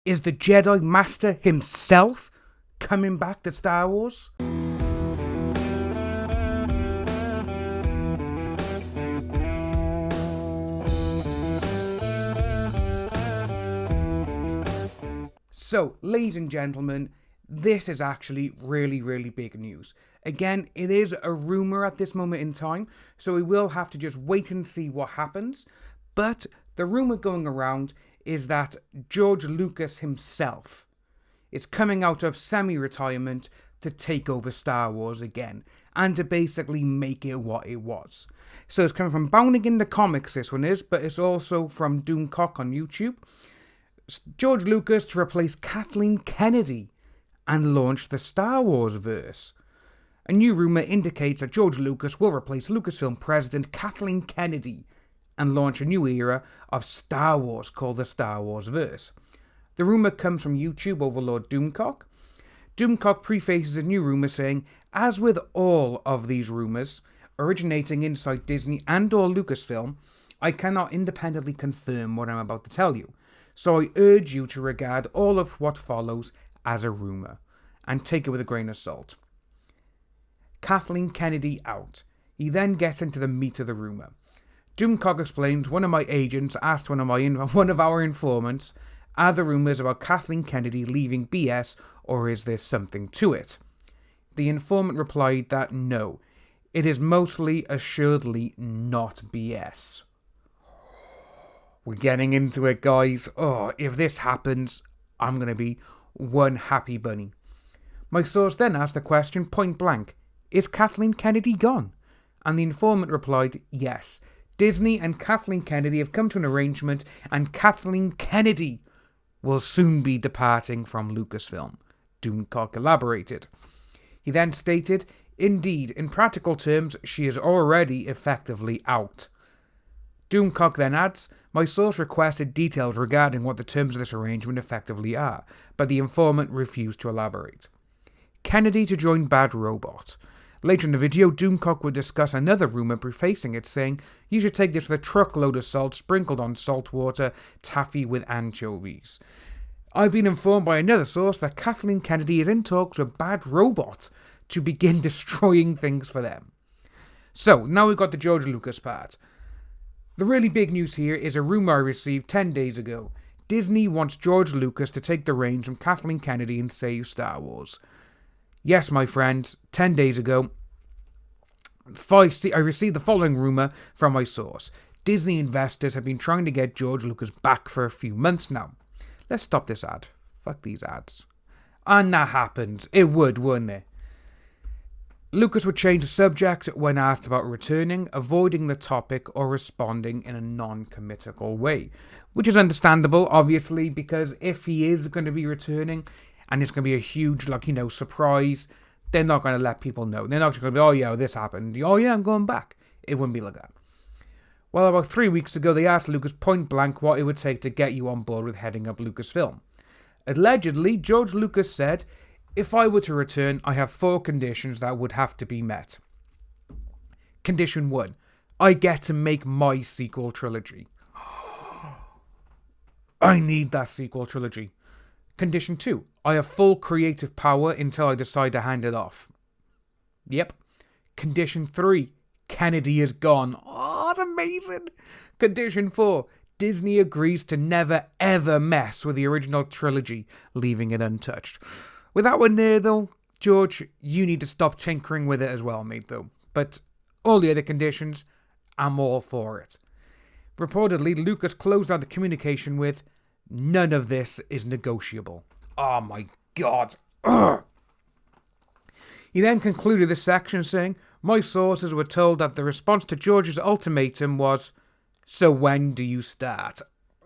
Is the Jedi Master himself coming back to Star Wars? So, ladies and gentlemen, this is actually really big news. Again, it is a rumour at this moment in time, so we will have to just wait and see what happens. But the rumour going around is that George Lucas himself is coming out of semi-retirement to take over Star Wars again, and to basically make it what it was. So it's coming from Bounding in the Comics, this one is, but it's also from Doomcock on YouTube. George Lucas to replace Kathleen Kennedy and launch the Star Wars verse. A new rumour indicates that George Lucas will replace Lucasfilm president Kathleen Kennedy and launch a new era of Star Wars called the Star Wars verse. The rumour comes from YouTube overlord Doomcock. Doomcock prefaces a new rumour saying, as with all of these rumours originating inside Disney and or Lucasfilm, I cannot independently confirm what I'm about to tell you. So I urge you to regard all of what follows as a rumour, and take it with a grain of salt. Kathleen Kennedy out. He then gets into the meat of the rumour. Doomcock explains, one of my agents asked one of our informants, are the rumours about Kathleen Kennedy leaving BS, or is there something to it? The informant replied that no, it is mostly assuredly not BS. We're getting into it, guys. Oh, if this happens, I'm going to be one happy bunny. My source then asked the question point blank, is Kathleen Kennedy gone? And the informant replied, yes. Disney and Kathleen Kennedy have come to an arrangement, and Kathleen Kennedy will soon be departing from Lucasfilm. Doomcock elaborated. He then stated, indeed, in practical terms, she is already effectively out. Doomcock then adds, my source requested details regarding what the terms of this arrangement effectively are, but the informant refused to elaborate. Kennedy to join Bad Robot. Later in the video, Doomcock would discuss another rumour prefacing it, saying, you should take this with a truckload of salt sprinkled on salt water, taffy with anchovies. I've been informed by another source that Kathleen Kennedy is in talks with Bad Robot to begin destroying things for them. So, now we've got the George Lucas part. The really big news here is a rumour I received 10 days ago. Disney wants George Lucas to take the reins from Kathleen Kennedy and save Star Wars. Yes, my friends, 10 days ago, I received the following rumour from my source. Disney investors have been trying to get George Lucas back for a few months now. Let's stop this ad. Fuck these ads. And that happens. It would, wouldn't it? Lucas would change the subject when asked about returning, avoiding the topic or responding in a non-committal way. Which is understandable, obviously, because if he is going to be returning and it's going to be a huge, surprise, they're not going to let people know. They're not just going to be, oh yeah, this happened. Oh yeah, I'm going back. It wouldn't be like that. Well, about 3 weeks ago, they asked Lucas point blank what it would take to get you on board with heading up Lucasfilm. Allegedly, George Lucas said, if I were to return, I have 4 conditions that would have to be met. Condition 1, I get to make my sequel trilogy. I need that sequel trilogy. Condition 2, I have full creative power until I decide to hand it off. Yep. Condition 3, Kennedy is gone. Oh, that's amazing. Condition 4, Disney agrees to never ever mess with the original trilogy, leaving it untouched. With that one there, though, George, you need to stop tinkering with it as well, mate, though. But all the other conditions, I'm all for it. Reportedly, Lucas closed out the communication with, none of this is negotiable. Oh my god. Ugh. He then concluded this section saying, my sources were told that the response to George's ultimatum was, so when do you start?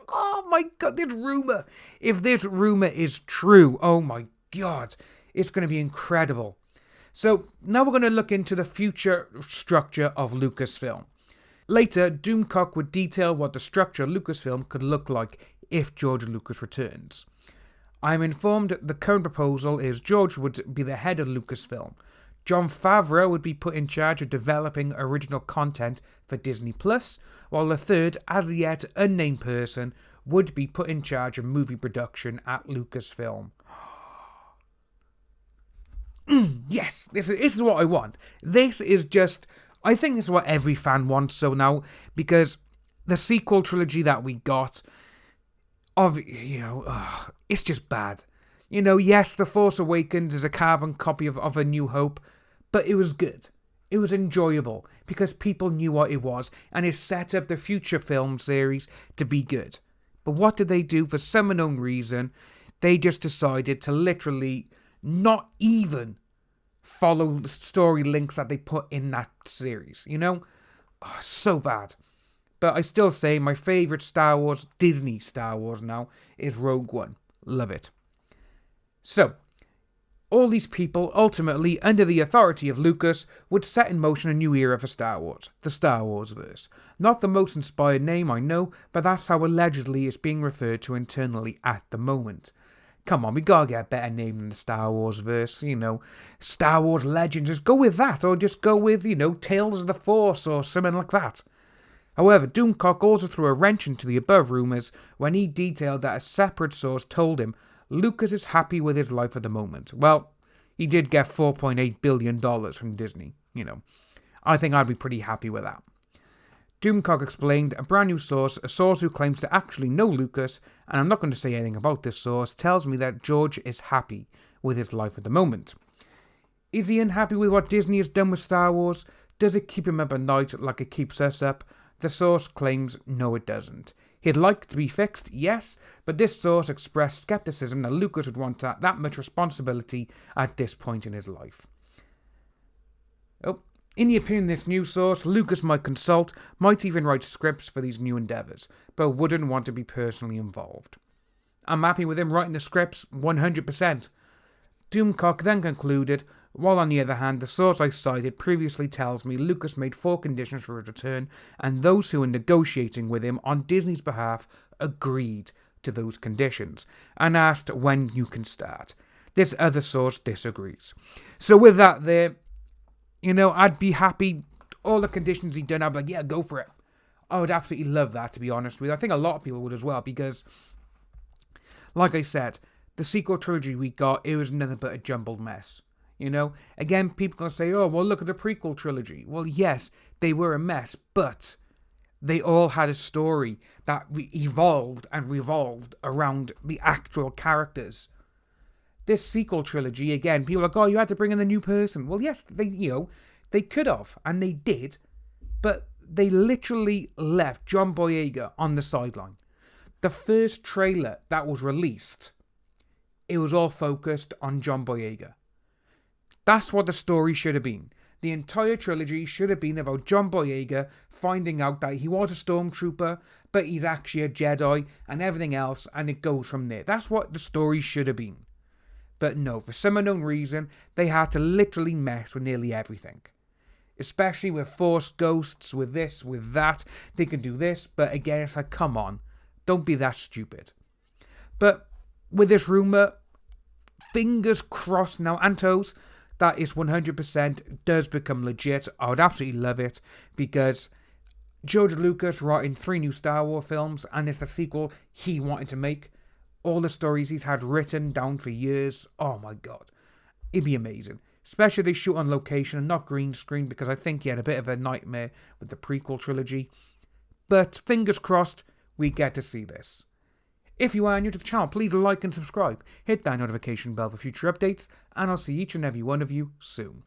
Oh my god, this rumour. If this rumour is true, oh my god, it's going to be incredible. So now we're going to look into the future structure of Lucasfilm. Later, Doomcock would detail what the structure of Lucasfilm could look like if George Lucas returns. I'm informed the current proposal is George would be the head of Lucasfilm. Jon Favreau would be put in charge of developing original content for Disney+, while the third, as yet unnamed person, would be put in charge of movie production at Lucasfilm. Yes, this is what I want. This is just, I think this is what every fan wants so now, because the sequel trilogy that we got, it's just bad. Yes, The Force Awakens is a carbon copy of A New Hope, but it was good. It was enjoyable, because people knew what it was, and it set up the future film series to be good. But what did they do? For some unknown reason, they just decided to literally not even follow the story links that they put in that series, so bad. But I still say my favourite Star Wars, Disney Star Wars now, is Rogue One. Love it. So, all these people, ultimately, under the authority of Lucas, would set in motion a new era for Star Wars, the Star Wars verse. Not the most inspired name, I know, but that's how allegedly it's being referred to internally at the moment. Come on, we gotta get a better name than the Star Wars verse, Star Wars Legends, just go with that, or just go with, Tales of the Force, or something like that. However, Doomcock also threw a wrench into the above rumours when he detailed that a separate source told him Lucas is happy with his life at the moment. Well, he did get $4.8 billion from Disney, I think I'd be pretty happy with that. Doomcock explained a brand new source, a source who claims to actually know Lucas, and I'm not going to say anything about this source, tells me that George is happy with his life at the moment. Is he unhappy with what Disney has done with Star Wars? Does it keep him up at night like it keeps us up? The source claims no, it doesn't. He'd like it to be fixed, yes, but this source expressed skepticism that Lucas would want that much responsibility at this point in his life. In the opinion of this new source, Lucas might consult, might even write scripts for these new endeavours, but wouldn't want to be personally involved. I'm happy with him writing the scripts, 100%. Doomcock then concluded, while on the other hand, the source I cited previously tells me Lucas made 4 conditions for his return, and those who were negotiating with him on Disney's behalf agreed to those conditions, and asked when you can start. This other source disagrees. So with that there, I'd be happy. All the conditions he'd done, I'd be like, yeah, go for it. I would absolutely love that, to be honest with you. I think a lot of people would as well, because, like I said, the sequel trilogy we got, it was nothing but a jumbled mess. Again, people can say, oh, well, look at the prequel trilogy. Well, yes, they were a mess, but they all had a story that evolved and revolved around the actual characters. This sequel trilogy, again, people are like, oh, you had to bring in a new person. Well, yes, they could have, and they did, but they literally left John Boyega on the sideline. The first trailer that was released, it was all focused on John Boyega. That's what the story should have been. The entire trilogy should have been about John Boyega finding out that he was a stormtrooper, but he's actually a Jedi, and everything else, and it goes from there. That's what the story should have been. But no, for some unknown reason, they had to literally mess with nearly everything. Especially with Force Ghosts, with this, with that. They can do this, but again, it's like, come on. Don't be that stupid. But with this rumour, fingers crossed now, and toes, that is 100% does become legit. I would absolutely love it, because George Lucas writing 3 new Star Wars films, and it's the sequel he wanted to make. All the stories he's had written down for years. Oh my god. It'd be amazing. Especially if they shoot on location and not green screen, because I think he had a bit of a nightmare with the prequel trilogy. But fingers crossed, we get to see this. If you are new to the channel, please like and subscribe. Hit that notification bell for future updates, and I'll see each and every one of you soon.